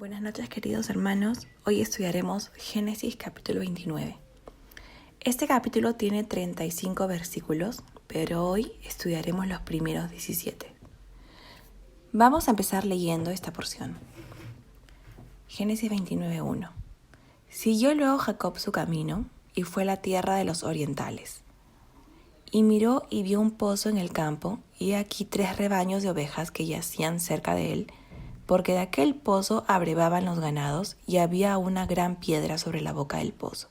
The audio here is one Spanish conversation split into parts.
Buenas noches, queridos hermanos. Hoy estudiaremos Génesis capítulo 29. Este capítulo tiene 35 versículos, pero hoy estudiaremos los primeros 17. Vamos a empezar leyendo esta porción. Génesis 29:1. Siguió luego Jacob su camino y fue a la tierra de los orientales. Y miró y vio un pozo en el campo, y aquí 3 rebaños de ovejas que yacían cerca de él, porque de aquel pozo abrevaban los ganados, y había una gran piedra sobre la boca del pozo.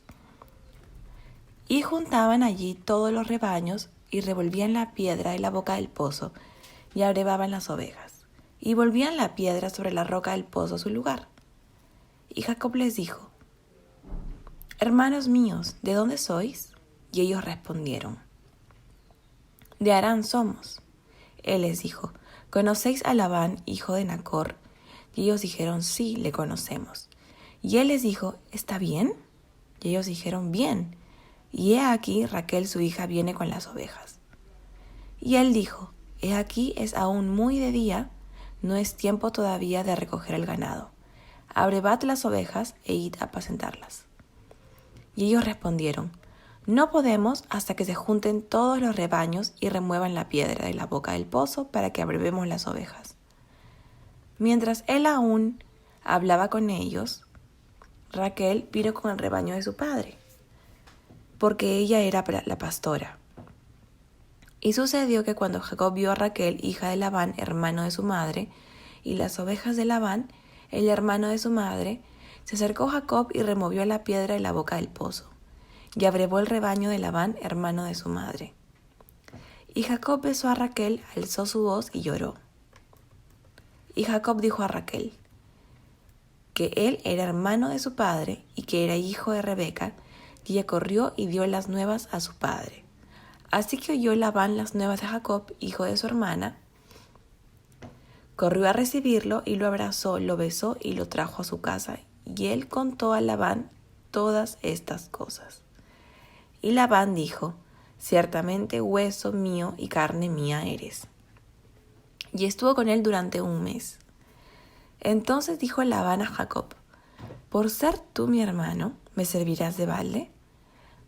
Y juntaban allí todos los rebaños, y revolvían la piedra de la boca del pozo, y abrevaban las ovejas, y volvían la piedra sobre la roca del pozo a su lugar. Y Jacob les dijo: Hermanos míos, ¿de dónde sois? Y ellos respondieron: De Harán somos. Él les dijo: ¿Conocéis a Labán, hijo de Nacor? Y ellos dijeron: Sí, le conocemos. Y él les dijo: ¿Está bien? Y ellos dijeron: Bien. Y he aquí Raquel su hija viene con las ovejas. Y él dijo: He aquí es aún muy de día, no es tiempo todavía de recoger el ganado. Abrevad las ovejas e id a apacentarlas. Y ellos respondieron: No podemos hasta que se junten todos los rebaños y remuevan la piedra de la boca del pozo para que abrevemos las ovejas. Mientras él aún hablaba con ellos, Raquel vino con el rebaño de su padre, porque ella era la pastora. Y sucedió que cuando Jacob vio a Raquel, hija de Labán, hermano de su madre, y las ovejas de Labán, el hermano de su madre, se acercó Jacob y removió la piedra de la boca del pozo, y abrevó el rebaño de Labán, hermano de su madre. Y Jacob besó a Raquel, alzó su voz y lloró. Y Jacob dijo a Raquel que él era hermano de su padre y que era hijo de Rebeca, y ella corrió y dio las nuevas a su padre. Así que oyó Labán las nuevas de Jacob, hijo de su hermana, corrió a recibirlo y lo abrazó, lo besó y lo trajo a su casa, y él contó a Labán todas estas cosas. Y Labán dijo: Ciertamente hueso mío y carne mía eres. Y estuvo con él durante 1 mes. Entonces dijo Labán a Jacob: Por ser tú mi hermano, ¿me servirás de balde?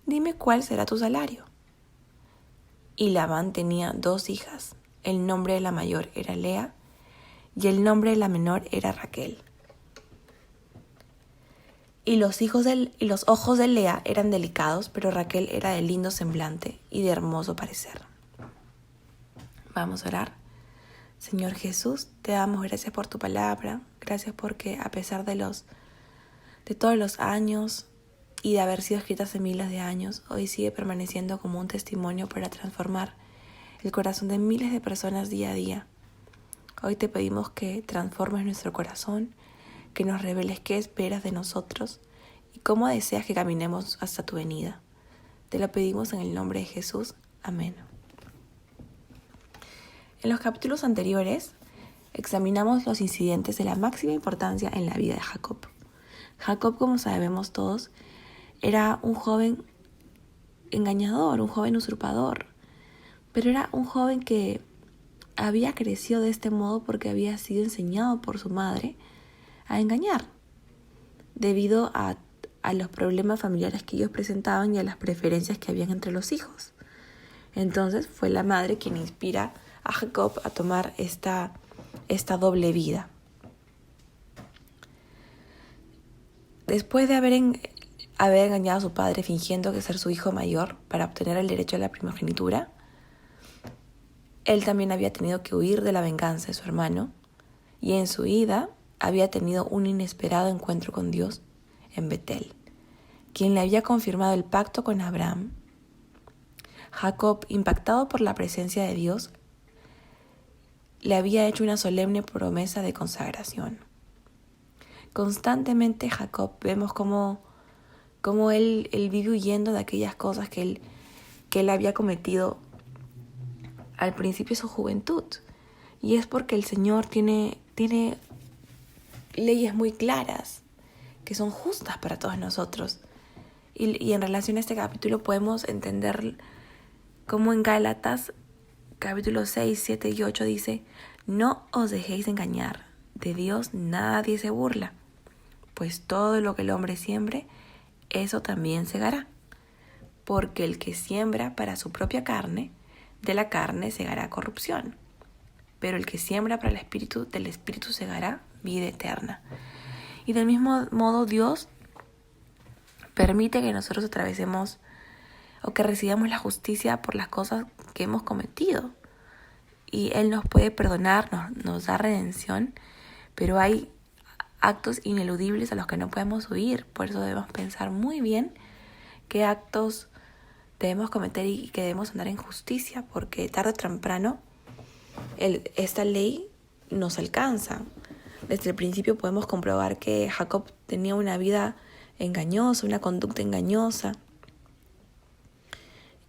Dime cuál será tu salario. Y Labán tenía 2 hijas. El nombre de la mayor era Lea, y el nombre de la menor era Raquel. Y los ojos de Lea eran delicados, pero Raquel era de lindo semblante y de hermoso parecer. Vamos a orar. Señor Jesús, te damos gracias por tu palabra, gracias porque a pesar de todos los años y de haber sido escrita hace miles de años, hoy sigue permaneciendo como un testimonio para transformar el corazón de miles de personas día a día. Hoy te pedimos que transformes nuestro corazón, que nos reveles qué esperas de nosotros y cómo deseas que caminemos hasta tu venida. Te lo pedimos en el nombre de Jesús. Amén. En los capítulos anteriores examinamos los incidentes de la máxima importancia en la vida de Jacob. Jacob, como sabemos todos, era un joven engañador, un joven usurpador, pero era un joven que había crecido de este modo porque había sido enseñado por su madre a engañar, debido a los problemas familiares que ellos presentaban y a las preferencias que habían entre los hijos. Entonces fue la madre quien inspira a Jacob a tomar esta doble vida. Después de haber engañado a su padre fingiendo que ser su hijo mayor para obtener el derecho a la primogenitura, él también había tenido que huir de la venganza de su hermano, y en su ida había tenido un inesperado encuentro con Dios en Betel, quien le había confirmado el pacto con Abraham. Jacob, impactado por la presencia de Dios, le había hecho una solemne promesa de consagración. Constantemente Jacob vemos cómo él vive huyendo de aquellas cosas que él había cometido al principio de su juventud. Y es porque el Señor tiene leyes muy claras que son justas para todos nosotros. Y en relación a este capítulo podemos entender cómo en Gálatas capítulos 6, 7 y 8 dice: No os dejéis engañar, de Dios nadie se burla, pues todo lo que el hombre siembre, eso también segará. Porque el que siembra para su propia carne, de la carne segará corrupción. Pero el que siembra para el Espíritu, del Espíritu segará vida eterna. Y del mismo modo Dios permite que nosotros atravesemos o que recibamos la justicia por las cosas que hemos cometido. Y Él nos puede perdonar, nos da redención, pero hay actos ineludibles a los que no podemos huir. Por eso debemos pensar muy bien qué actos debemos cometer y que debemos andar en justicia, porque tarde o temprano esta ley nos alcanza. Desde el principio podemos comprobar que Jacob tenía una vida engañosa, una conducta engañosa.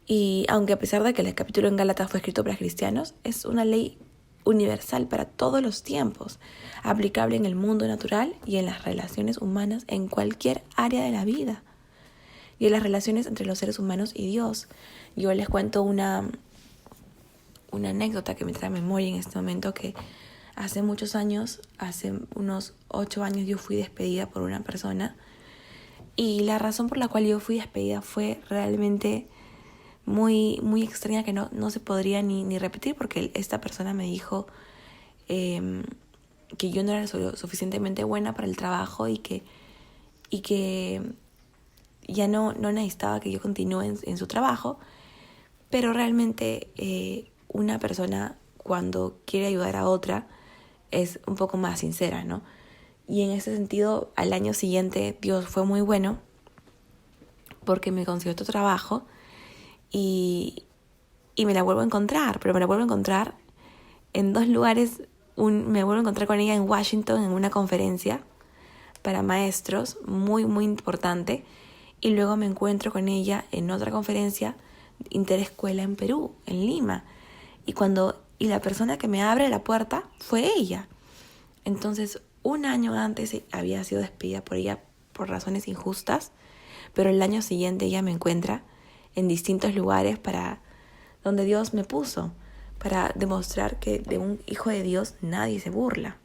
Y aunque a pesar de que el capítulo en Gálatas fue escrito para cristianos, es una ley universal para todos los tiempos, aplicable en el mundo natural y en las relaciones humanas en cualquier área de la vida y en las relaciones entre los seres humanos y Dios. Yo les cuento una anécdota que me trae a memoria en este momento, que hace muchos años, hace unos 8 años, yo fui despedida por una persona, y la razón por la cual yo fui despedida fue realmente muy, muy extraña, que no se podría ni repetir, porque esta persona me dijo que yo no era lo suficientemente buena para el trabajo y que ya no necesitaba que yo continúe en su trabajo. Pero realmente una persona, cuando quiere ayudar a otra, es un poco más sincera, ¿no? Y en ese sentido, al año siguiente, Dios fue muy bueno, porque me consiguió otro trabajo y me la vuelvo a encontrar, pero me la vuelvo a encontrar en 2 lugares. Me vuelvo a encontrar con ella en Washington, en una conferencia para maestros muy, muy importante, y luego me encuentro con ella en otra conferencia interescuela en Perú, en Lima, y la persona que me abre la puerta fue ella. Entonces, 1 año antes había sido despedida por ella por razones injustas, pero el año siguiente ella me encuentra en distintos lugares donde Dios me puso, para demostrar que de un hijo de Dios nadie se burla.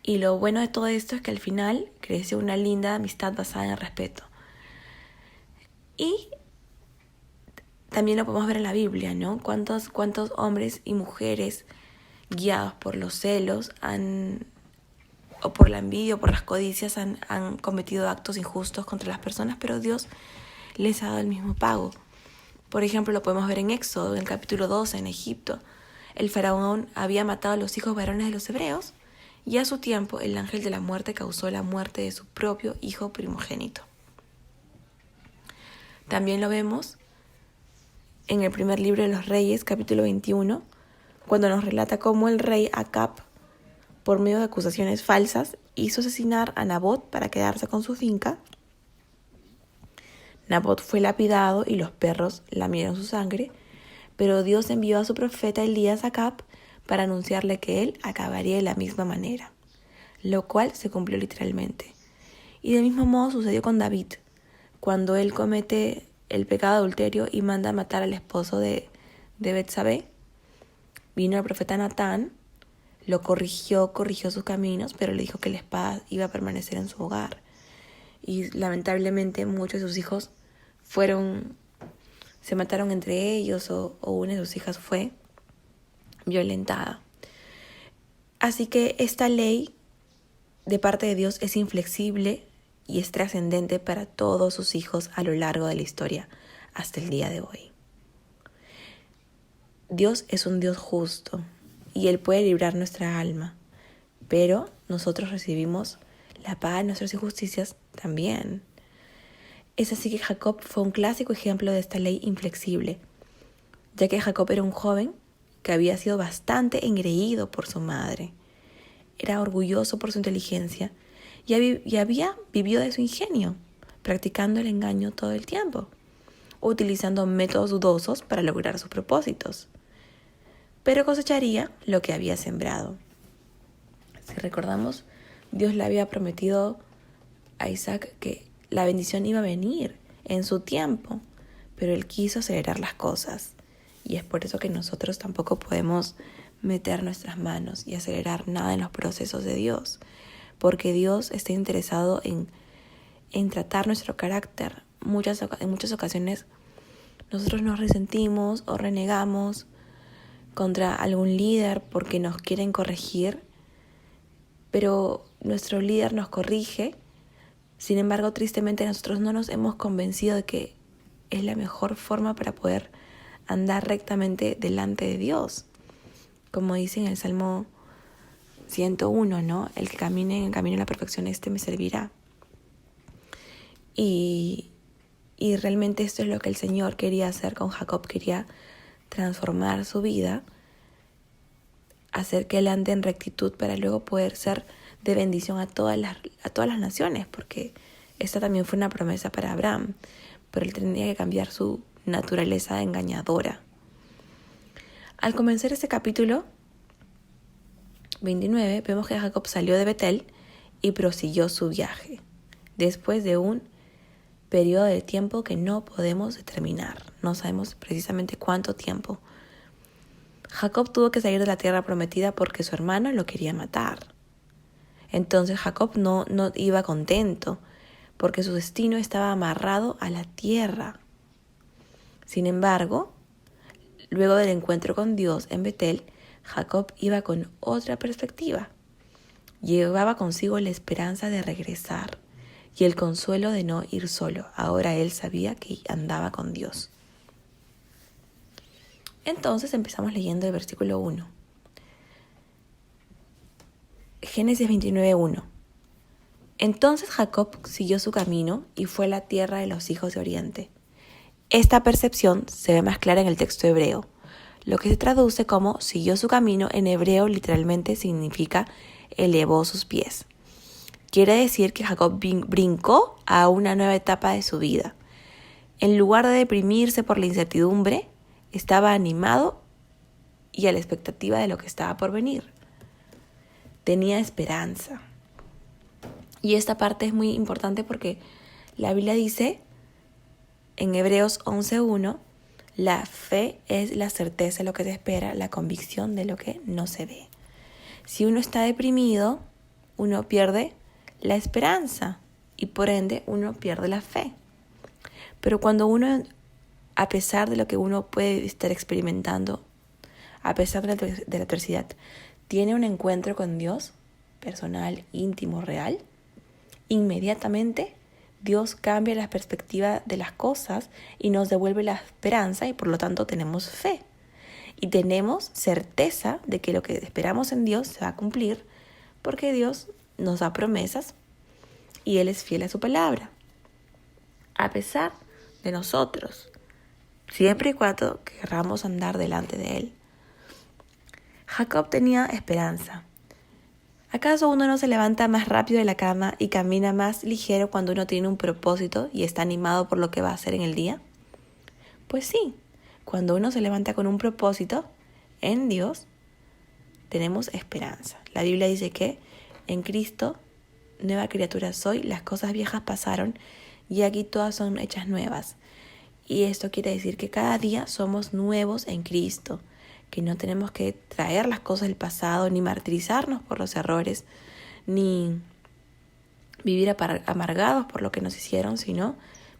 Y lo bueno de todo esto es que al final creció una linda amistad basada en el respeto. Y también lo podemos ver en la Biblia, ¿no? ¿Cuántos hombres y mujeres, guiados por los celos, o por la envidia o por las codicias, han cometido actos injustos contra las personas, pero Dios les ha dado el mismo pago? Por ejemplo, lo podemos ver en Éxodo, en el capítulo 12, en Egipto. El faraón había matado a los hijos varones de los hebreos, y a su tiempo el ángel de la muerte causó la muerte de su propio hijo primogénito. También lo vemos en el primer libro de los Reyes, capítulo 21, cuando nos relata cómo el rey Acab, por medio de acusaciones falsas, hizo asesinar a Nabot para quedarse con su finca. Nabot fue lapidado y los perros lamieron su sangre, pero Dios envió a su profeta Elías a Acab para anunciarle que él acabaría de la misma manera, lo cual se cumplió literalmente. Y del mismo modo sucedió con David, cuando él comete el pecado de adulterio y manda a matar al esposo de Betsabé. Vino el profeta Natán, lo corrigió sus caminos, pero le dijo que la espada iba a permanecer en su hogar. Y lamentablemente muchos de sus hijos se mataron entre ellos, o una de sus hijas fue violentada. Así que esta ley de parte de Dios es inflexible y es trascendente para todos sus hijos a lo largo de la historia hasta el día de hoy. Dios es un Dios justo y Él puede librar nuestra alma, pero nosotros recibimos la paga de nuestras injusticias también. Es así que Jacob fue un clásico ejemplo de esta ley inflexible, ya que Jacob era un joven que había sido bastante engreído por su madre. Era orgulloso por su inteligencia y había vivido de su ingenio, practicando el engaño todo el tiempo, utilizando métodos dudosos para lograr sus propósitos. Pero cosecharía lo que había sembrado. Si recordamos, Dios le había prometido a Isaac que la bendición iba a venir en su tiempo, pero él quiso acelerar las cosas. Y es por eso que nosotros tampoco podemos meter nuestras manos y acelerar nada en los procesos de Dios, porque Dios está interesado en tratar nuestro carácter. En muchas ocasiones nosotros nos resentimos o renegamos contra algún líder porque nos quieren corregir, pero nuestro líder nos corrige. Sin embargo, tristemente nosotros no nos hemos convencido de que es la mejor forma para poder andar rectamente delante de Dios. Como dice en el Salmo 101, ¿no? El que camine en el camino de la perfección, me servirá. Y realmente esto es lo que el Señor quería hacer con Jacob. Quería transformar su vida, hacer que él ande en rectitud para luego poder ser de bendición a todas las naciones, porque esta también fue una promesa para Abraham, pero él tenía que cambiar su naturaleza engañadora. Al comenzar este capítulo 29, vemos que Jacob salió de Betel y prosiguió su viaje, después de un periodo de tiempo que no podemos determinar. No sabemos precisamente cuánto tiempo. Jacob tuvo que salir de la tierra prometida porque su hermano lo quería matar. Entonces Jacob no iba contento, porque su destino estaba amarrado a la tierra. Sin embargo, luego del encuentro con Dios en Betel, Jacob iba con otra perspectiva. Llevaba consigo la esperanza de regresar y el consuelo de no ir solo. Ahora él sabía que andaba con Dios. Entonces empezamos leyendo el versículo 1. Génesis 29:1. Entonces Jacob siguió su camino y fue a la tierra de los hijos de Oriente. Esta percepción se ve más clara en el texto hebreo. Lo que se traduce como siguió su camino en hebreo literalmente significa elevó sus pies. Quiere decir que Jacob brincó a una nueva etapa de su vida. En lugar de deprimirse por la incertidumbre, estaba animado y a la expectativa de lo que estaba por venir. Tenía esperanza. Y esta parte es muy importante porque la Biblia dice en Hebreos 11:1, la fe es la certeza de lo que se espera, la convicción de lo que no se ve. Si uno está deprimido, uno pierde la esperanza y por ende uno pierde la fe. Pero cuando uno, a pesar de lo que uno puede estar experimentando, a pesar de la adversidad, tiene un encuentro con Dios, personal, íntimo, real, inmediatamente Dios cambia la perspectiva de las cosas y nos devuelve la esperanza y por lo tanto tenemos fe. Y tenemos certeza de que lo que esperamos en Dios se va a cumplir porque Dios nos da promesas y Él es fiel a su palabra. A pesar de nosotros, siempre y cuando querramos andar delante de Él. Jacob tenía esperanza. ¿Acaso uno no se levanta más rápido de la cama y camina más ligero cuando uno tiene un propósito y está animado por lo que va a hacer en el día? Pues sí, cuando uno se levanta con un propósito en Dios, tenemos esperanza. La Biblia dice que en Cristo, nueva criatura soy, las cosas viejas pasaron y aquí todas son hechas nuevas. Y esto quiere decir que cada día somos nuevos en Cristo, que no tenemos que traer las cosas del pasado, ni martirizarnos por los errores, ni vivir amargados por lo que nos hicieron, sino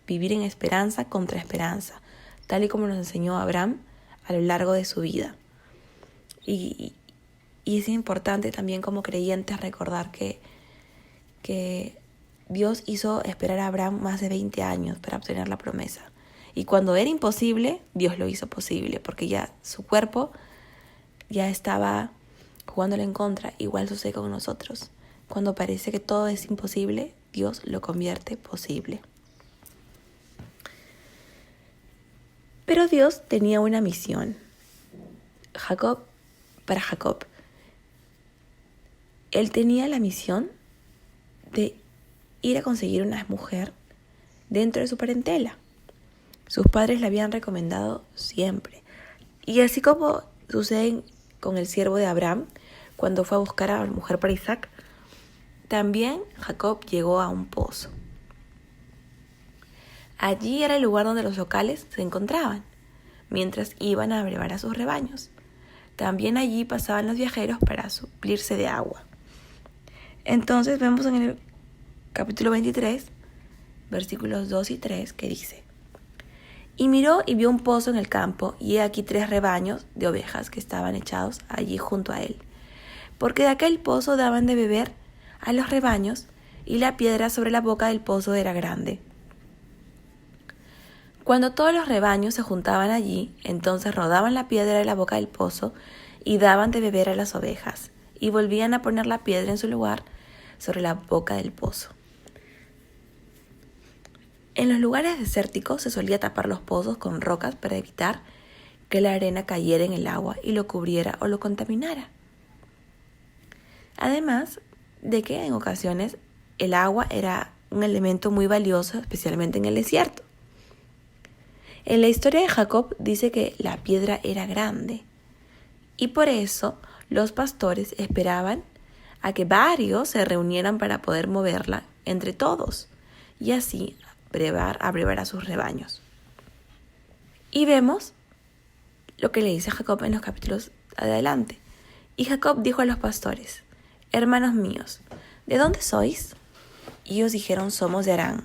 vivir en esperanza contra esperanza, tal y como nos enseñó Abraham a lo largo de su vida. Y es importante también como creyentes recordar que Dios hizo esperar a Abraham más de 20 años para obtener la promesa. Y cuando era imposible, Dios lo hizo posible, porque ya su cuerpo ya estaba jugándole en contra. Igual sucede con nosotros. Cuando parece que todo es imposible, Dios lo convierte posible. Pero Dios tenía una misión. Para Jacob, él tenía la misión de ir a conseguir una mujer dentro de su parentela. Sus padres le habían recomendado siempre. Y así como sucede con el siervo de Abraham, cuando fue a buscar a la mujer para Isaac, también Jacob llegó a un pozo. Allí era el lugar donde los locales se encontraban, mientras iban a brevar a sus rebaños. También allí pasaban los viajeros para suplirse de agua. Entonces vemos en el capítulo 23, versículos 2 y 3, que dice: Y miró y vio un pozo en el campo, y he aquí 3 rebaños de ovejas que estaban echados allí junto a él, porque de aquel pozo daban de beber a los rebaños, y la piedra sobre la boca del pozo era grande. Cuando todos los rebaños se juntaban allí, entonces rodaban la piedra de la boca del pozo y daban de beber a las ovejas, y volvían a poner la piedra en su lugar sobre la boca del pozo. En los lugares desérticos se solía tapar los pozos con rocas para evitar que la arena cayera en el agua y lo cubriera o lo contaminara. Además de que en ocasiones el agua era un elemento muy valioso, especialmente en el desierto. En la historia de Jacob dice que la piedra era grande y por eso los pastores esperaban a que varios se reunieran para poder moverla entre todos y así abrevar a sus rebaños. Y vemos lo que le dice Jacob en los capítulos adelante. Y Jacob dijo a los pastores: Hermanos míos, ¿de dónde sois? Y ellos dijeron: Somos de Harán.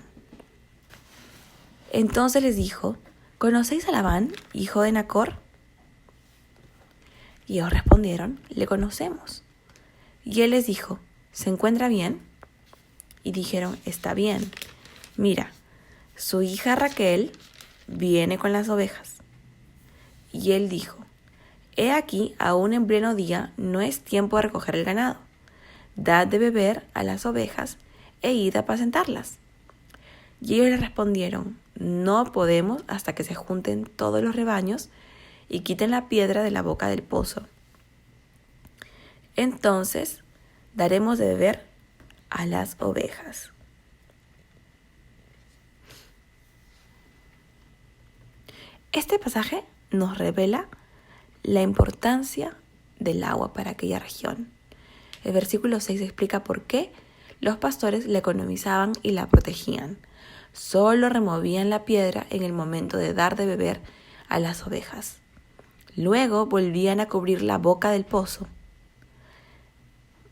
Entonces les dijo: ¿Conocéis a Labán, hijo de Nacor? Y ellos respondieron: Le conocemos. Y él les dijo: ¿Se encuentra bien? Y dijeron: Está bien. Mira, su hija Raquel viene con las ovejas. Y él dijo: He aquí, aún en pleno día, no es tiempo de recoger el ganado. Dad de beber a las ovejas e id a apacentarlas. Y ellos le respondieron: No podemos hasta que se junten todos los rebaños y quiten la piedra de la boca del pozo. Entonces daremos de beber a las ovejas. Este pasaje nos revela la importancia del agua para aquella región. El versículo 6 explica por qué los pastores la economizaban y la protegían. Solo removían la piedra en el momento de dar de beber a las ovejas. Luego volvían a cubrir la boca del pozo.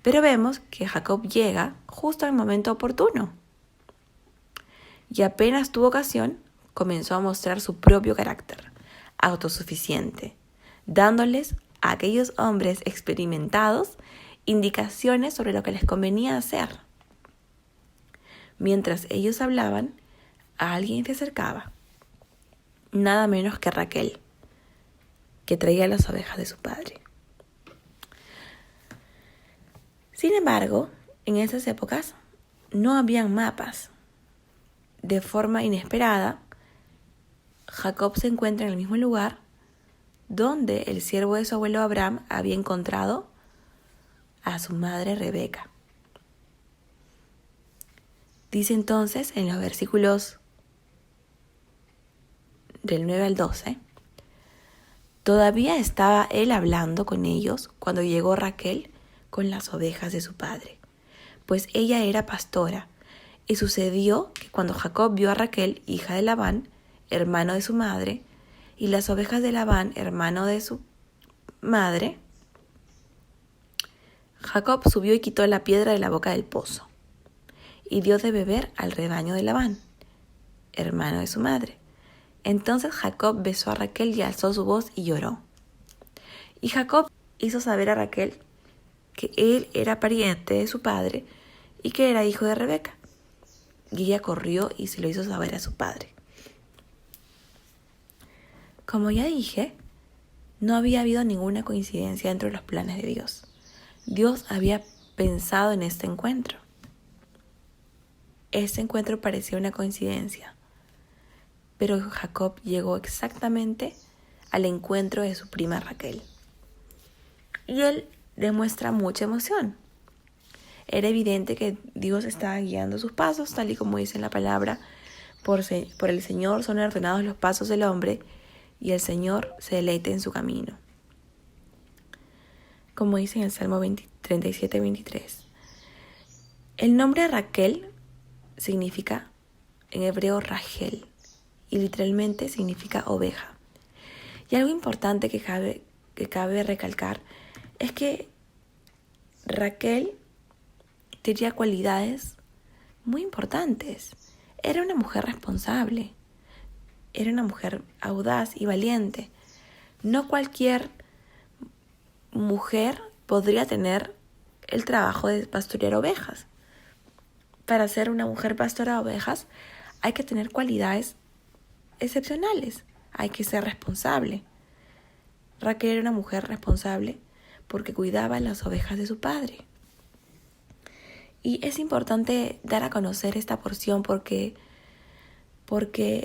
Pero vemos que Jacob llega justo al momento oportuno. Y apenas tuvo ocasión, comenzó a mostrar su propio carácter, autosuficiente, dándoles a aquellos hombres experimentados indicaciones sobre lo que les convenía hacer. Mientras ellos hablaban, alguien se acercaba, nada menos que Raquel, que traía las ovejas de su padre. Sin embargo, en esas épocas no habían mapas. De forma inesperada, Jacob se encuentra en el mismo lugar donde el siervo de su abuelo Abraham había encontrado a su madre Rebeca. Dice entonces en los versículos del 9 al 12, todavía estaba él hablando con ellos cuando llegó Raquel con las ovejas de su padre, pues ella era pastora. Y sucedió que cuando Jacob vio a Raquel, hija de Labán, hermano de su madre, y las ovejas de Labán, hermano de su madre, Jacob subió y quitó la piedra de la boca del pozo, y dio de beber al rebaño de Labán, hermano de su madre. Entonces Jacob besó a Raquel y alzó su voz y lloró. Y Jacob hizo saber a Raquel que él era pariente de su padre y que era hijo de Rebeca. Y ella corrió y se lo hizo saber a su padre. Como ya dije, no había habido ninguna coincidencia entre los planes de Dios. Dios había pensado en este encuentro. Este encuentro parecía una coincidencia, pero Jacob llegó exactamente al encuentro de su prima Raquel. Y él demuestra mucha emoción. Era evidente que Dios estaba guiando sus pasos, tal y como dice en la palabra, por el Señor son ordenados los pasos del hombre, y el Señor se deleita en su camino. Como dice en el Salmo 37-23. El nombre Raquel significa en hebreo Rachel, y literalmente significa oveja. Y algo importante que cabe recalcar es que Raquel tenía cualidades muy importantes. Era una mujer responsable, era una mujer audaz y valiente. No cualquier mujer podría tener el trabajo de pastorear ovejas. Para ser una mujer pastora de ovejas hay que tener cualidades excepcionales. Hay que ser responsable. Raquel era una mujer responsable porque cuidaba las ovejas de su padre. Y es importante dar a conocer esta porción porque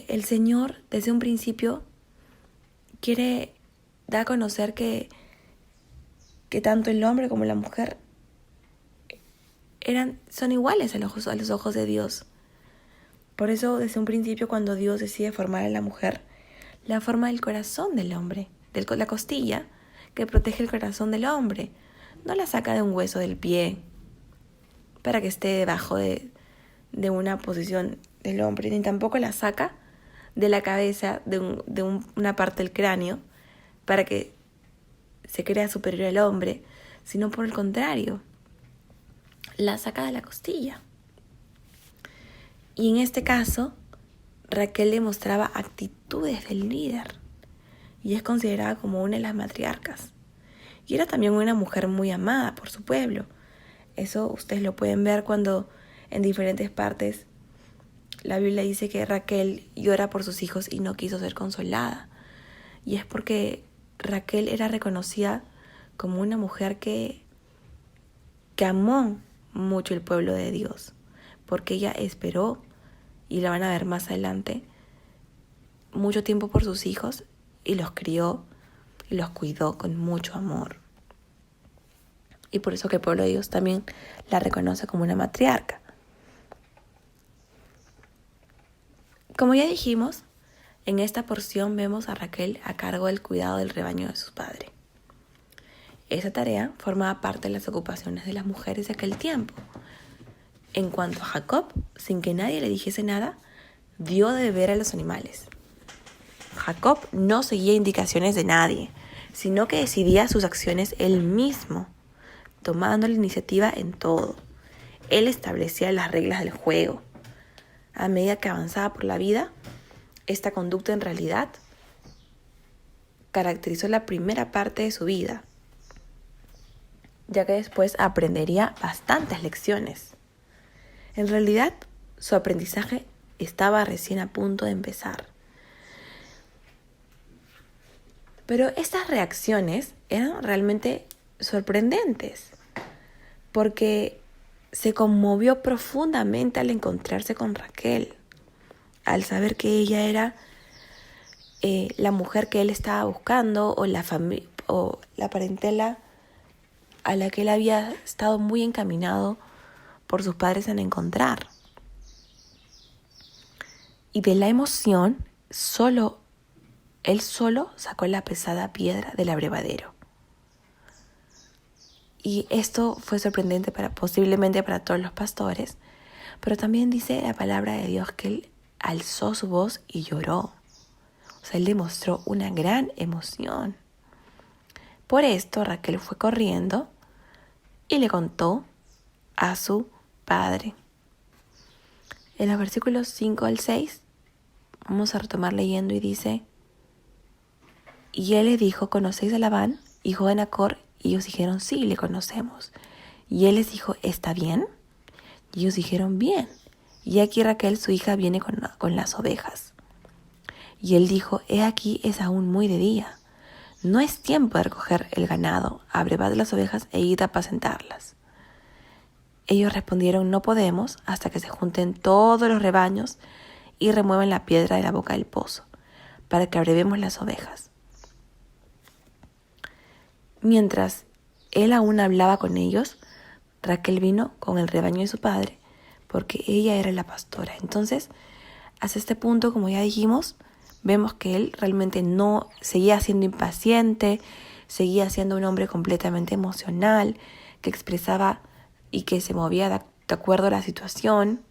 el Señor desde un principio quiere dar a conocer que tanto el hombre como la mujer son iguales a los ojos de Dios. Por eso desde un principio cuando Dios decide formar a la mujer, la forma del corazón del hombre, la costilla que protege el corazón del hombre. No la saca de un hueso del pie para que esté debajo de una posición del hombre, ni tampoco la saca de la cabeza, una parte del cráneo, para que se crea superior al hombre, sino por el contrario, la saca de la costilla. Y en este caso, Raquel demostraba actitudes del líder y es considerada como una de las matriarcas. Y era también una mujer muy amada por su pueblo. Eso ustedes lo pueden ver cuando en diferentes partes la Biblia dice que Raquel llora por sus hijos y no quiso ser consolada. Y es porque Raquel era reconocida como una mujer que amó mucho el pueblo de Dios, porque ella esperó, y la van a ver más adelante, mucho tiempo por sus hijos y los crió y los cuidó con mucho amor. Y por eso que el pueblo de Dios también la reconoce como una matriarca. Como ya dijimos, en esta porción vemos a Raquel a cargo del cuidado del rebaño de su padre. Esa tarea formaba parte de las ocupaciones de las mujeres de aquel tiempo. En cuanto a Jacob, sin que nadie le dijese nada, dio de beber a los animales. Jacob no seguía indicaciones de nadie, sino que decidía sus acciones él mismo, tomando la iniciativa en todo. Él establecía las reglas del juego. A medida que avanzaba por la vida, esta conducta en realidad caracterizó la primera parte de su vida, ya que después aprendería bastantes lecciones. En realidad, su aprendizaje estaba recién a punto de empezar. Pero estas reacciones eran realmente sorprendentes, porque se conmovió profundamente al encontrarse con Raquel, al saber que ella era la mujer que él estaba buscando o la parentela a la que él había estado muy encaminado por sus padres en encontrar. Y de la emoción, él solo sacó la pesada piedra del abrevadero. Y esto fue sorprendente posiblemente para todos los pastores, pero también dice la palabra de Dios que él alzó su voz y lloró. O sea, él demostró una gran emoción. Por esto Raquel fue corriendo y le contó a su padre. En los versículos 5 al 6, vamos a retomar leyendo y dice: Y él le dijo: ¿Conocéis a Labán, hijo de Nacor? Y ellos dijeron: sí, le conocemos. Y él les dijo: ¿está bien? Y ellos dijeron: bien. Y aquí Raquel, su hija, viene con las ovejas. Y él dijo: he aquí, es aún muy de día. No es tiempo de recoger el ganado. Abrevad las ovejas e id a apacentarlas. Ellos respondieron: no podemos hasta que se junten todos los rebaños y remuevan la piedra de la boca del pozo, para que abrevemos las ovejas. Mientras él aún hablaba con ellos, Raquel vino con el rebaño de su padre, porque ella era la pastora. Entonces, hasta este punto, como ya dijimos, vemos que él realmente no seguía siendo impaciente, seguía siendo un hombre completamente emocional, que expresaba y que se movía de acuerdo a la situación.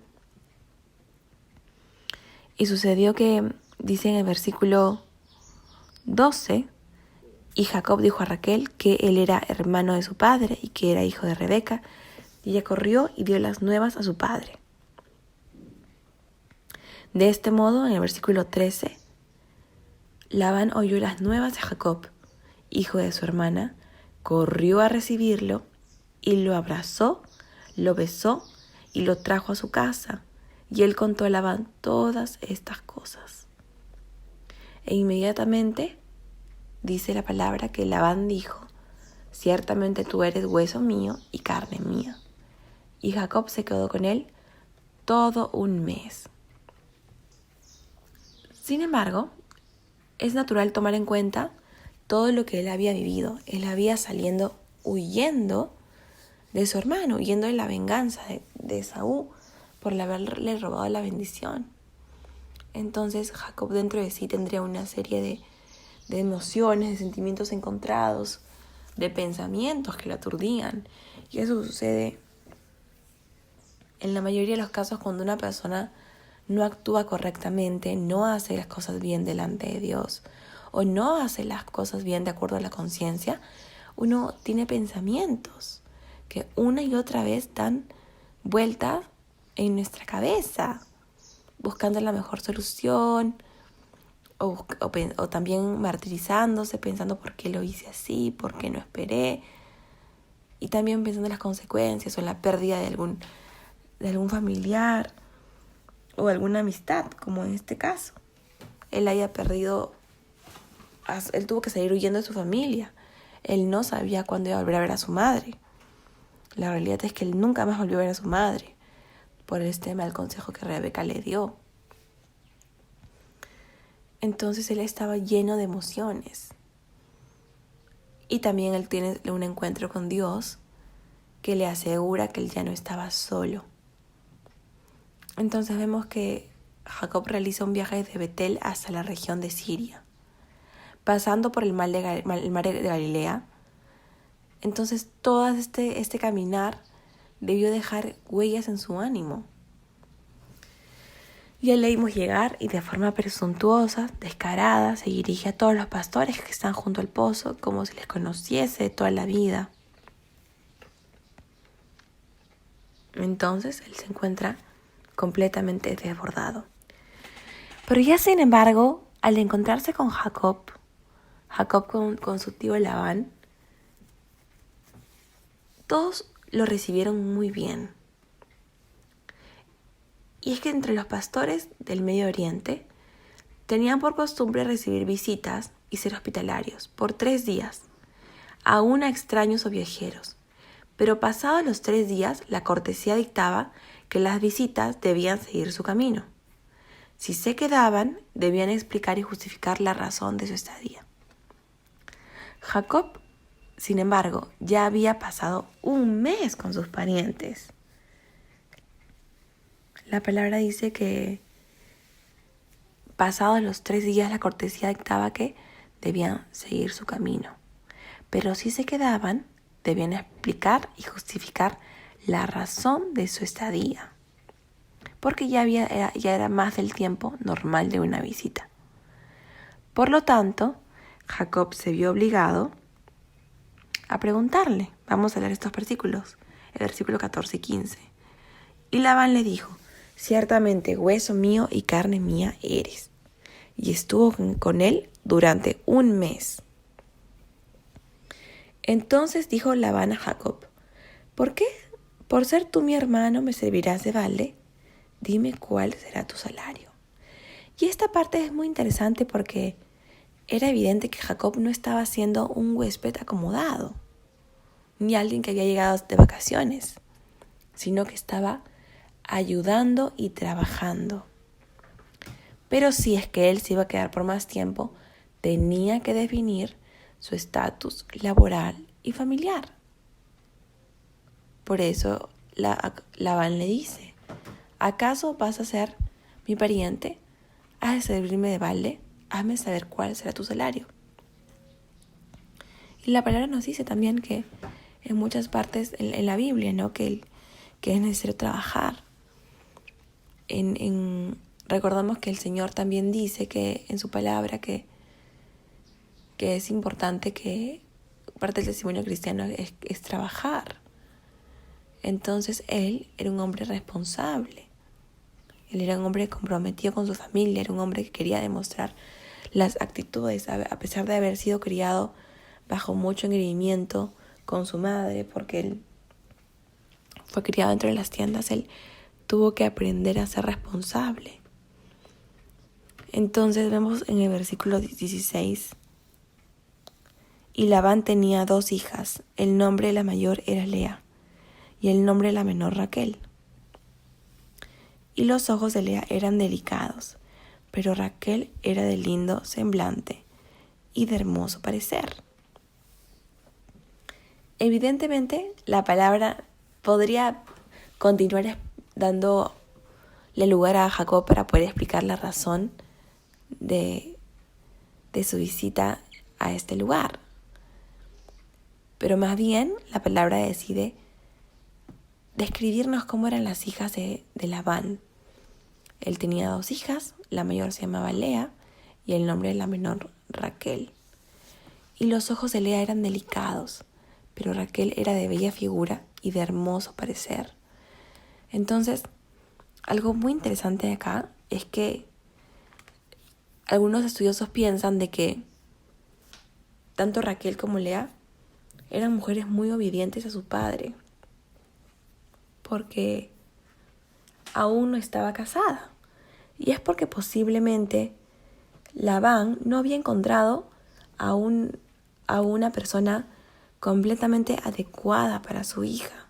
Y sucedió que, dice en el versículo 12, y Jacob dijo a Raquel que él era hermano de su padre y que era hijo de Rebeca, Y ella corrió y dio las nuevas a su padre. De este modo, en el versículo 13, Labán oyó las nuevas de Jacob, hijo de su hermana, corrió a recibirlo y lo abrazó, lo besó y lo trajo a su casa. Y él contó a Labán todas estas cosas. E inmediatamente dice la palabra que Labán dijo: ciertamente tú eres hueso mío y carne mía. Y Jacob se quedó con él todo un mes. Sin embargo, es natural tomar en cuenta todo lo que él había vivido. Él había saliendo huyendo de su hermano, huyendo de la venganza de Esaú por haberle robado la bendición. Entonces Jacob dentro de sí tendría una serie de emociones, de sentimientos encontrados, de pensamientos que lo aturdían. Y eso sucede en la mayoría de los casos cuando una persona no actúa correctamente, no hace las cosas bien delante de Dios o no hace las cosas bien de acuerdo a la conciencia. Uno tiene pensamientos que una y otra vez dan vueltas en nuestra cabeza, buscando la mejor solución o también martirizándose, pensando por qué lo hice así, por qué no esperé, y también pensando en las consecuencias o en la pérdida de algún familiar o alguna amistad, como en este caso. Él tuvo que salir huyendo de su familia. Él no sabía cuándo iba a volver a ver a su madre. La realidad es que él nunca más volvió a ver a su madre por este mal consejo que Rebeca le dio. Entonces él estaba lleno de emociones. Y también él tiene un encuentro con Dios que le asegura que él ya no estaba solo. Entonces vemos que Jacob realiza un viaje desde Betel hasta la región de Siria, pasando por el mar de Galilea. Entonces todo este caminar debió dejar huellas en su ánimo. Ya leímos llegar y de forma presuntuosa, descarada, se dirige a todos los pastores que están junto al pozo, como si les conociese de toda la vida. Entonces él se encuentra completamente desbordado. Pero ya sin embargo, al encontrarse con Jacob con su tío Labán, todos lo recibieron muy bien. Y es que entre los pastores del Medio Oriente tenían por costumbre recibir visitas y ser hospitalarios por 3 días, aún a extraños o viajeros. Pero pasados los 3 días, la cortesía dictaba que las visitas debían seguir su camino. Si se quedaban, debían explicar y justificar la razón de su estadía. Jacob, sin embargo, ya había pasado un mes con sus parientes. La palabra dice que pasados los 3 días la cortesía dictaba que debían seguir su camino. Pero si se quedaban, debían explicar y justificar la razón de su estadía, porque ya era más del tiempo normal de una visita. Por lo tanto, Jacob se vio obligado a preguntarle. Vamos a leer estos versículos, el versículo 14 y 15. Y Labán le dijo: ciertamente hueso mío y carne mía eres. Y estuvo con él durante un mes. Entonces dijo Labán a Jacob: ¿por qué? ¿Por ser tú mi hermano me servirás de balde? Dime cuál será tu salario. Y esta parte es muy interesante porque era evidente que Jacob no estaba siendo un huésped acomodado, ni alguien que había llegado de vacaciones, sino que estaba ayudando y trabajando. Pero si es que él se iba a quedar por más tiempo, tenía que definir su estatus laboral y familiar. Por eso Labán le dice: ¿acaso vas a ser mi pariente? ¿Has de servirme de balde? Hazme saber cuál será tu salario. Y la palabra nos dice también que en muchas partes en la Biblia, ¿no?, que es necesario trabajar. Recordamos que el Señor también dice que en su palabra que es importante, que parte del testimonio cristiano es trabajar. Entonces él era un hombre responsable. Él era un hombre comprometido con su familia, era un hombre que quería demostrar las actitudes, a pesar de haber sido criado bajo mucho engreimiento con su madre, porque él fue criado dentro de las tiendas, él tuvo que aprender a ser responsable. Entonces vemos en el versículo 16, y Labán tenía 2 hijas, el nombre de la mayor era Lea, y el nombre de la menor Raquel. Y los ojos de Lea eran delicados, pero Raquel era de lindo semblante y de hermoso parecer. Evidentemente, la palabra podría continuar dándole lugar a Jacob para poder explicar la razón de su visita a este lugar. Pero más bien, la palabra decide describirnos cómo eran las hijas de Labán. Él tenía 2 hijas, la mayor se llamaba Lea y el nombre de la menor Raquel. Y los ojos de Lea eran delicados, pero Raquel era de bella figura y de hermoso parecer. Entonces, algo muy interesante de acá es que algunos estudiosos piensan de que tanto Raquel como Lea eran mujeres muy obedientes a su padre, porque aún no estaba casada. Y es porque posiblemente Labán no había encontrado a una persona completamente adecuada para su hija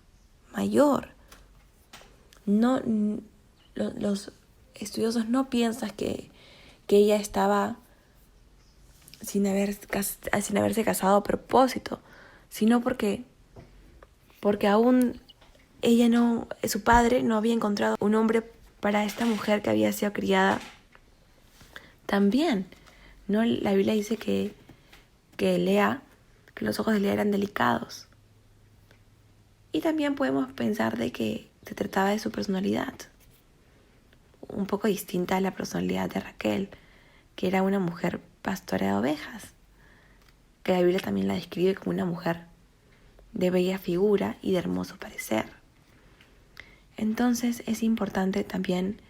mayor. No, los estudiosos no piensan que ella estaba sin haberse casado a propósito, sino porque aún su padre no había encontrado un hombre para esta mujer que había sido criada también. ¿No? La Biblia dice que los ojos de Lea eran delicados. Y también podemos pensar de que se trataba de su personalidad, un poco distinta a la personalidad de Raquel, que era una mujer pastora de ovejas, que la Biblia también la describe como una mujer de bella figura y de hermoso parecer. Entonces es importante también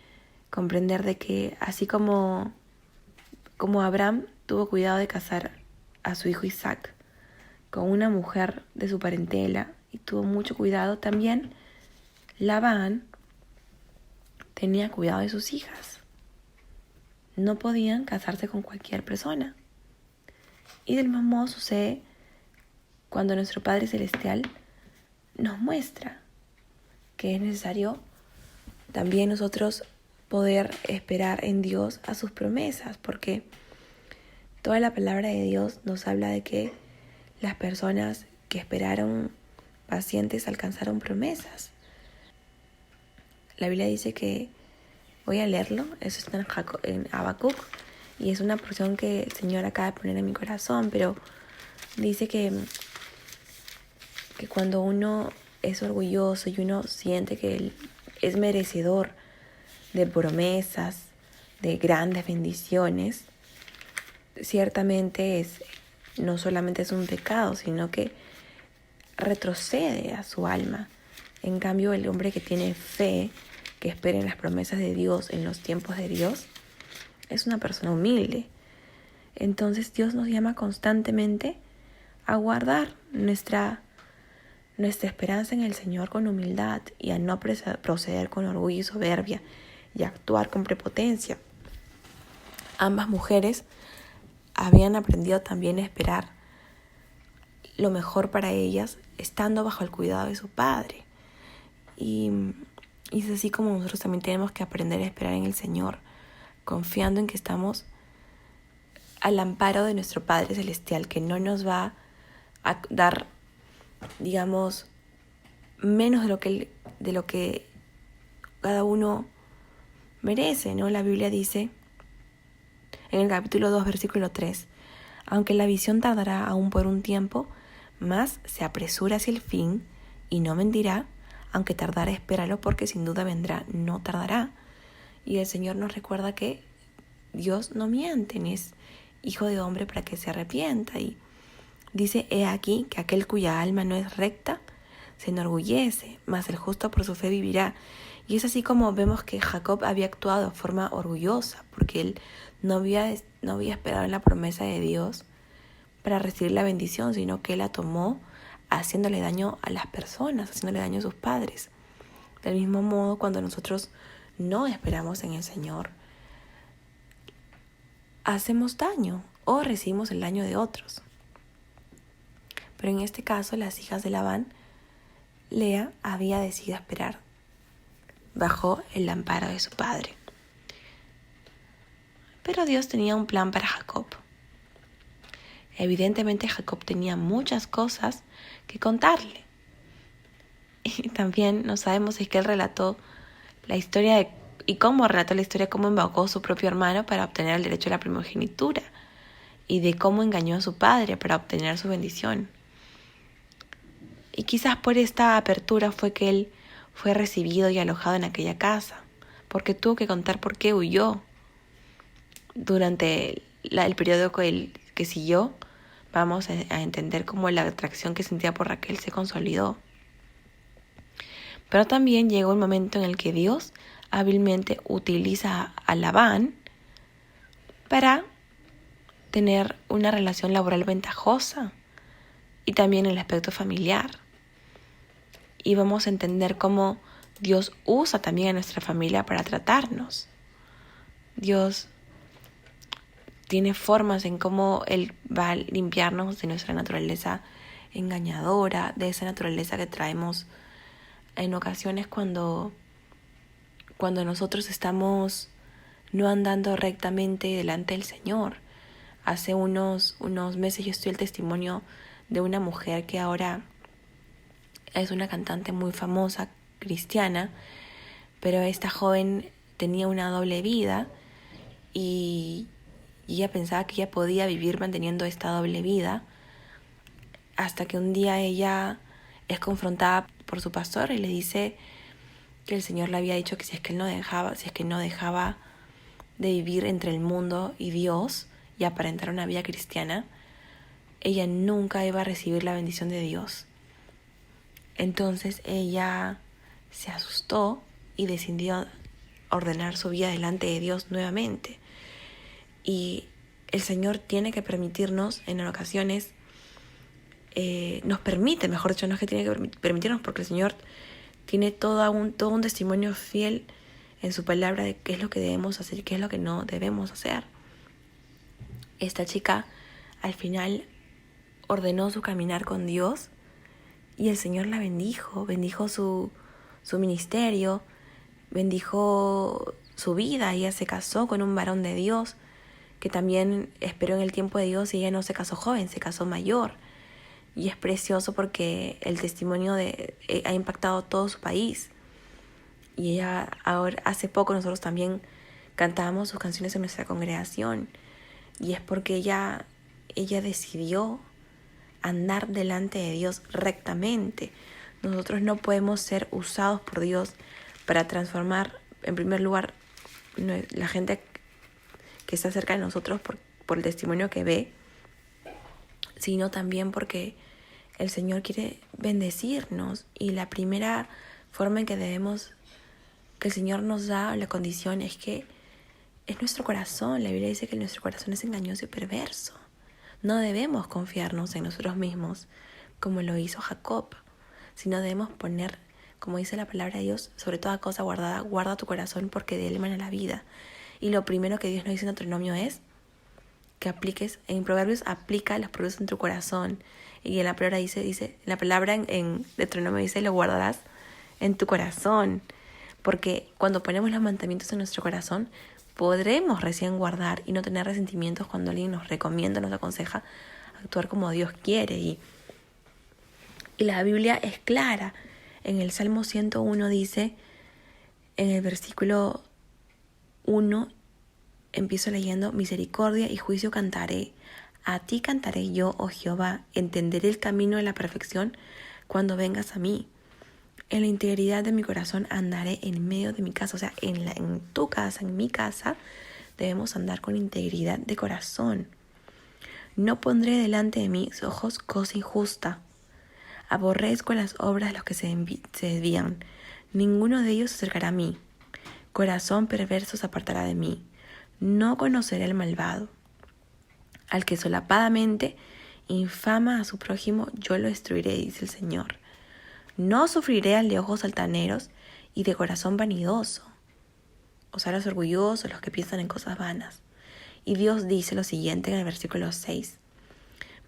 comprender de que así como Abraham tuvo cuidado de casar a su hijo Isaac con una mujer de su parentela y tuvo mucho cuidado, también Labán tenía cuidado de sus hijas. No podían casarse con cualquier persona. Y del mismo modo sucede cuando nuestro Padre Celestial nos muestra que es necesario también nosotros poder esperar en Dios a sus promesas, porque toda la palabra de Dios nos habla de que las personas que esperaron pacientes alcanzaron promesas. La Biblia dice que, voy a leerlo, eso está en Habacuc, y es una porción que el Señor acaba de poner en mi corazón, pero dice que cuando uno es orgulloso y uno siente que él es merecedor de promesas, de grandes bendiciones, ciertamente no solamente es un pecado, sino que retrocede a su alma. En cambio, el hombre que tiene fe, que espera en las promesas de Dios, en los tiempos de Dios, es una persona humilde. Entonces Dios nos llama constantemente a guardar nuestra esperanza en el Señor con humildad y a no proceder con orgullo y soberbia y actuar con prepotencia. Ambas mujeres habían aprendido también a esperar lo mejor para ellas, estando bajo el cuidado de su padre. Y es así como nosotros también tenemos que aprender a esperar en el Señor, confiando en que estamos al amparo de nuestro Padre Celestial, que no nos va a dar, digamos, menos de lo que cada uno merece, ¿no? La Biblia dice en el capítulo 2, versículo 3, aunque la visión tardará aún por un tiempo, mas se apresura hacia el fin y no mentirá, aunque tardara, espéralo, porque sin duda vendrá, no tardará. Y el Señor nos recuerda que Dios no miente, ni es hijo de hombre para que se arrepienta. Y dice, he aquí que aquel cuya alma no es recta se enorgullece, mas el justo por su fe vivirá. Y es así como vemos que Jacob había actuado de forma orgullosa, porque él no había esperado en la promesa de Dios para recibir la bendición, sino que él la tomó haciéndole daño a las personas, haciéndole daño a sus padres. Del mismo modo, cuando nosotros no esperamos en el Señor, hacemos daño o recibimos el daño de otros. Pero en este caso, las hijas de Labán, Lea había decidido esperar bajo el amparo de su padre. Pero Dios tenía un plan para Jacob. Evidentemente Jacob tenía muchas cosas que contarle. Y también no sabemos si es que él relató la historia y cómo relató la historia, cómo embaucó a su propio hermano para obtener el derecho a la primogenitura y de cómo engañó a su padre para obtener su bendición. Y quizás por esta apertura fue que él fue recibido y alojado en aquella casa, porque tuvo que contar por qué huyó. Durante el periodo que siguió, vamos a entender cómo la atracción que sentía por Raquel se consolidó. Pero también llegó el momento en el que Dios hábilmente utiliza a Labán para tener una relación laboral ventajosa y también el aspecto familiar. Y vamos a entender cómo Dios usa también a nuestra familia para tratarnos. Dios tiene formas en cómo Él va a limpiarnos de nuestra naturaleza engañadora, de esa naturaleza que traemos en ocasiones cuando nosotros estamos no andando rectamente delante del Señor. Hace unos meses yo estuve el testimonio de una mujer que ahora es una cantante muy famosa, cristiana, pero esta joven tenía una doble vida y ella pensaba que ella podía vivir manteniendo esta doble vida, hasta que un día ella es confrontada por su pastor y le dice que el Señor le había dicho que si es que no dejaba de vivir entre el mundo y Dios y aparentar una vida cristiana, ella nunca iba a recibir la bendición de Dios. Entonces ella se asustó y decidió ordenar su vida delante de Dios nuevamente. Y el Señor tiene que permitirnos en ocasiones, nos permite, mejor dicho, no es que tiene que permitirnos, porque el Señor tiene todo un testimonio fiel en su palabra de qué es lo que debemos hacer y qué es lo que no debemos hacer. Esta chica al final ordenó su caminar con Dios y el Señor la bendijo su ministerio, bendijo su vida. Ella se casó con un varón de Dios que también esperó en el tiempo de Dios, y ella no se casó joven, se casó mayor. Y es precioso porque el testimonio ha impactado todo su país. Y ella, ahora, hace poco nosotros también cantábamos sus canciones en nuestra congregación. Y es porque ella decidió andar delante de Dios rectamente. Nosotros no podemos ser usados por Dios para transformar, en primer lugar, la gente que está cerca de nosotros por el testimonio que ve, sino también porque el Señor quiere bendecirnos. Y la primera forma en que el Señor nos da la condición es que es nuestro corazón. La Biblia dice que nuestro corazón es engañoso y perverso. No debemos confiarnos en nosotros mismos como lo hizo Jacob, sino debemos poner, como dice la palabra de Dios, sobre toda cosa guardada, guarda tu corazón porque de él emana la vida. Y lo primero que Dios nos dice en Deuteronomio es que apliques, en Proverbios, aplica los proverbios en tu corazón. Y en la palabra en Deuteronomio dice, lo guardarás en tu corazón. Porque cuando ponemos los mandamientos en nuestro corazón, podremos recién guardar y no tener resentimientos cuando alguien nos recomienda, nos aconseja actuar como Dios quiere. Y la Biblia es clara. En el Salmo 101 dice, en el versículo 1, empiezo leyendo: misericordia y juicio cantaré. A ti cantaré yo, oh Jehová, entenderé el camino de la perfección cuando vengas a mí. En la integridad de mi corazón andaré en medio de mi casa. O sea, en tu casa, en mi casa, debemos andar con integridad de corazón. No pondré delante de mis ojos cosa injusta. Aborrezco las obras de los que se desvían. Ninguno de ellos se acercará a mí. Corazón perverso se apartará de mí. No conoceré al malvado. Al que solapadamente infama a su prójimo, yo lo destruiré, dice el Señor. No sufriré al de ojos altaneros y de corazón vanidoso, o sea, los orgullosos, los que piensan en cosas vanas. Y Dios dice lo siguiente en el versículo 6.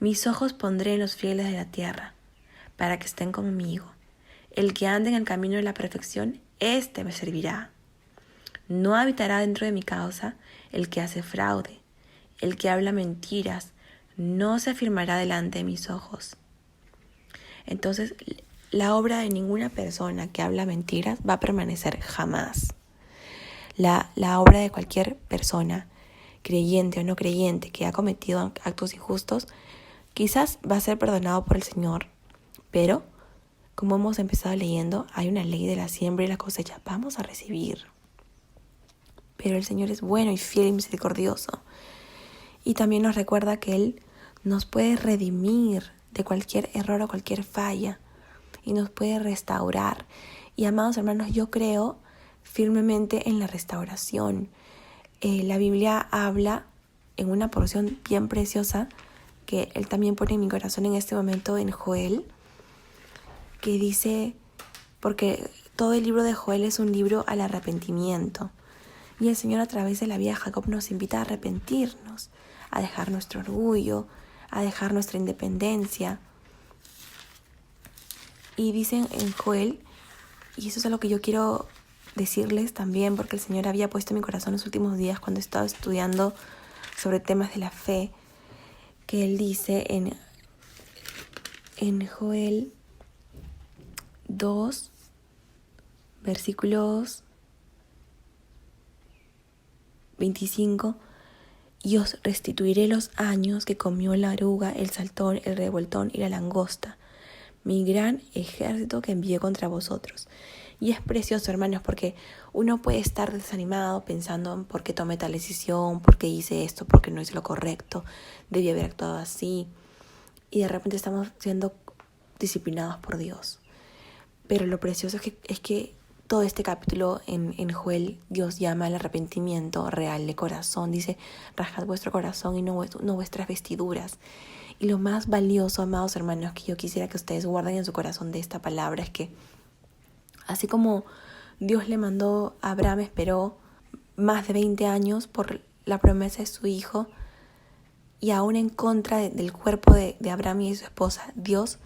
Mis ojos pondré en los fieles de la tierra, para que estén conmigo. El que ande en el camino de la perfección, éste me servirá. No habitará dentro de mi causa el que hace fraude, el que habla mentiras, no se afirmará delante de mis ojos. Entonces, la obra de ninguna persona que habla mentiras va a permanecer jamás. La obra de cualquier persona, creyente o no creyente, que ha cometido actos injustos, quizás va a ser perdonado por el Señor, pero, como hemos empezado leyendo, hay una ley de la siembra y la cosecha. Vamos a recibir. Pero el Señor es bueno y fiel y misericordioso. Y también nos recuerda que Él nos puede redimir de cualquier error o cualquier falla y nos puede restaurar. Y amados hermanos, yo creo firmemente en la restauración. La Biblia habla en una porción bien preciosa que Él también pone en mi corazón en este momento en Joel, que dice, porque todo el libro de Joel es un libro al arrepentimiento. Y el Señor a través de la vida de Jacob nos invita a arrepentirnos, a dejar nuestro orgullo, a dejar nuestra independencia. Y dicen en Joel, y eso es algo que yo quiero decirles también, porque el Señor había puesto en mi corazón los últimos días cuando estaba estudiando sobre temas de la fe, que Él dice en Joel 2, versículos 25, y os restituiré los años que comió la oruga, el saltón, el revoltón y la langosta, mi gran ejército que envié contra vosotros. Y es precioso, hermanos, porque uno puede estar desanimado pensando en por qué tomé tal decisión, por qué hice esto, por qué no hice lo correcto, debí haber actuado así. Y de repente estamos siendo disciplinados por Dios. Pero lo precioso es que todo este capítulo en Joel, Dios llama al arrepentimiento real de corazón. Dice, rasgad vuestro corazón y no vuestras vestiduras. Y lo más valioso, amados hermanos, que yo quisiera que ustedes guarden en su corazón de esta palabra es que, así como Dios le mandó a Abraham, esperó más de 20 años por la promesa de su hijo, y aún en contra del cuerpo de Abraham y de su esposa, Dios,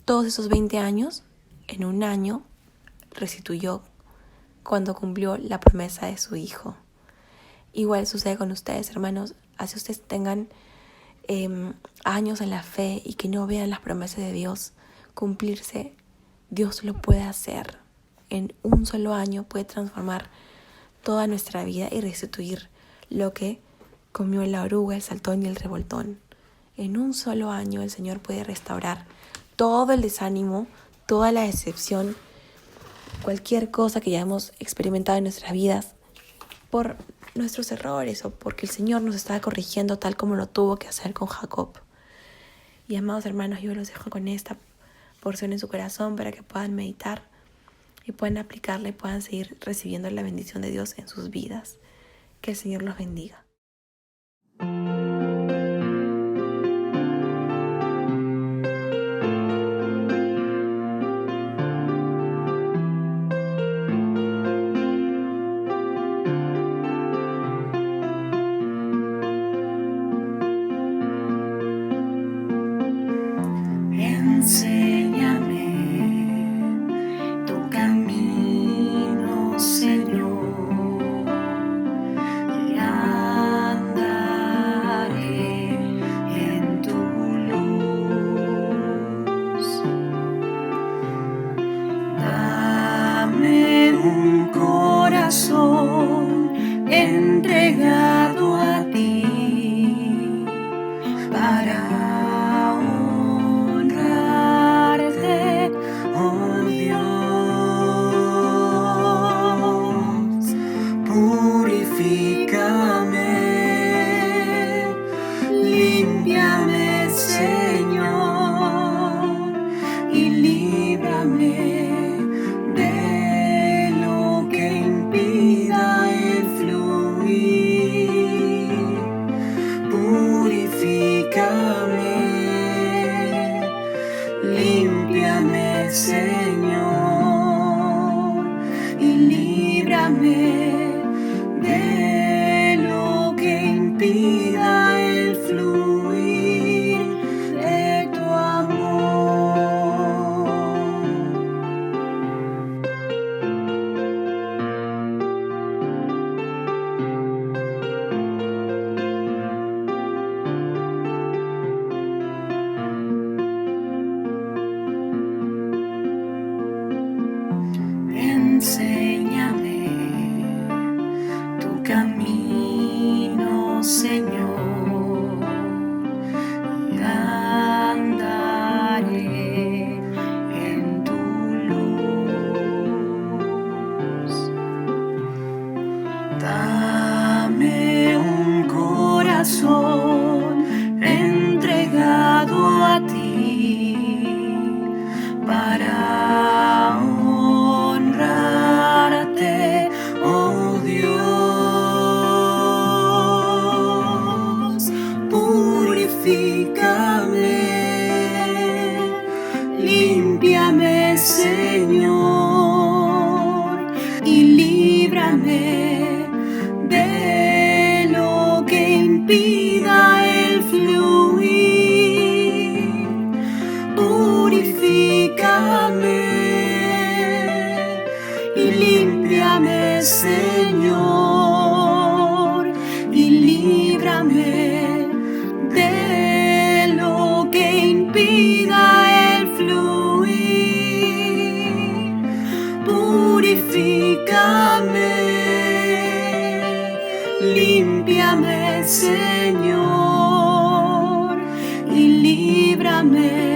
todos esos 20 años, en un año, restituyó cuando cumplió la promesa de su hijo. Igual sucede con ustedes, hermanos. Así ustedes tengan años en la fe y que no vean las promesas de Dios cumplirse, Dios lo puede hacer. En un solo año puede transformar toda nuestra vida y restituir lo que comió la oruga, el saltón y el revoltón. En un solo año el Señor puede restaurar todo el desánimo, toda la decepción, cualquier cosa que ya hemos experimentado en nuestras vidas por nuestros errores o porque el Señor nos está corrigiendo tal como lo tuvo que hacer con Jacob. Y amados hermanos, yo los dejo con esta porción en su corazón para que puedan meditar y puedan aplicarla y puedan seguir recibiendo la bendición de Dios en sus vidas. Que el Señor los bendiga. Enséñame tu camino, Señor, y andaré en tu luz. Dame un corazón entregado a ti para límpiame, Señor, y Señor, y andaré en tu luz. Dame un corazón entregado a ti para honrarte, oh Dios. Purifícame, límpiame, Señor, y líbrame de lo que impida el fluir. Purifícame y límpiame, Señor, y líbrame de lo que impida el fluir. Purifícame, límpiame, Señor, y líbrame